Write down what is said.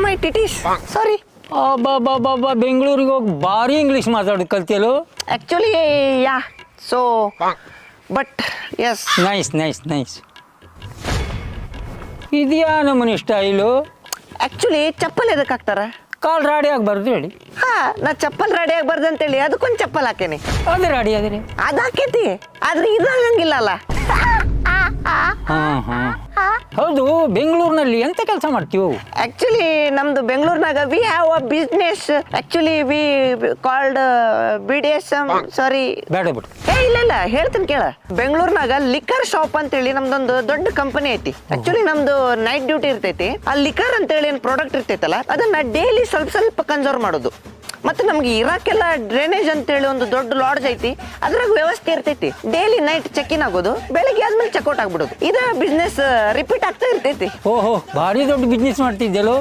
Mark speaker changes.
Speaker 1: ಮೈ ಟಿಟೀಸ್ ಸಾರಿ.
Speaker 2: ಅಬ್ಬಬ್ಬಬ್ಬ ಬೆಂಗಳೂರಿಗೆ ಹೋಗಿ ಭಾರಿ ಇಂಗ್ಲೀಷ್ ಮಾತಾಡೋದು ಕಲ್ತಿಯಲು.
Speaker 1: Actually yeah so but yes.
Speaker 2: Nice nice nice. ಇದೆಯಾ ನಮ್ಮನೆ ಸ್ಟೈಲು.
Speaker 1: ಆ್ಯಕ್ಚುಲಿ ಚಪ್ಪಲ್ ಎದಕ್ಕೆ ಹಾಕ್ತಾರ?
Speaker 2: ಕಾಲ್ ರಾಡಿ ಆಗಬಾರ್ದು ಹೇಳಿ.
Speaker 1: ಹಾ, ನಾ ಚಪ್ಪಲ್ ರೆಡಿ ಆಗ್ಬಾರ್ದು ಅಂತೇಳಿ ಅದಕ್ಕೊಂದು ಚಪ್ಪಲ್ ಹಾಕೇನಿ.
Speaker 2: ಅದು ರಾಡಿ ಅದ್ರಿ.
Speaker 1: ಅದು ಹಾಕೈತಿ, ಆದ್ರೆ ಇದು ಆಗಂಗಿಲ್ಲ ಅಲ್ಲ.
Speaker 2: ಹಾಂ ಹಾಂ ಹೌದು. ಬೆಂಗಳೂರಿನಲ್ಲಿ ಎಂತ ಕೆಲಸ ಮಾಡ್ತೀವಿ?
Speaker 1: ಆ್ಯಕ್ಚುಲಿ ನಮ್ದು ಬೆಂಗಳೂರಿನಾಗ we have a business. Actually we called BDSM. Sorry
Speaker 2: ಬೇಡ ಬಿಡು.
Speaker 1: ಇಲ್ಲ ಹೇಳ್ತೀನಿ ಕೇಳ. ಬೆಂಗಳೂರಿನಾಗ ಲಿಕ್ಕರ್ ಶಾಪ್ ಅಂತೇಳಿ ನಮ್ದೊಂದು ದೊಡ್ಡ ಕಂಪನಿ ಐತಿ. ಆಕ್ಚುಲಿ ನಮ್ದು ನೈಟ್ ಡ್ಯೂಟಿ ಇರ್ತೈತಿ. ಆ ಲಿಕ್ಕರ್ ಅಂತೇಳಿ ಏನು ಪ್ರಾಡಕ್ಟ್ ಇರ್ತೈತಲ್ಲ ಅದನ್ನ ಡೈಲಿ ಸ್ವಲ್ಪ ಕನ್ಸರ್ವ್ ಮಾಡೋದು. ಮತ್ತೆ ನಮ್ಗೆ ಇರಾಕೆಲ್ಲ ಡ್ರೈನೇಜ್ ಅಂತೇಳಿ ಒಂದು ದೊಡ್ಡ ಲಾಡ್ಜ್ ಐತಿ, ಅದ್ರಾಗ ವ್ಯವಸ್ಥೆ ಇರ್ತೈತಿ. ಡೈಲಿ ನೈಟ್ ಚೆಕ್ ಇನ್ ಆಗೋದು, ಬೆಳಿಗ್ಗೆ ಆದ್ಮೇಲೆ ಚೆಕ್ಔಟ್ ಆಗ್ಬಿಡೋದು. ಇದ ಬಿಸ್ನೆಸ್ ರಿಪೀಟ್ ಆಗ್ತಾ ಇರ್ತೈತಿ.
Speaker 2: ಓಹೋ, ಭಾರಿ ದೊಡ್ಡ ಬಿಸ್ನೆಸ್ ಮಾಡ್ತಿದ್ದೆಲ್ಲೋ.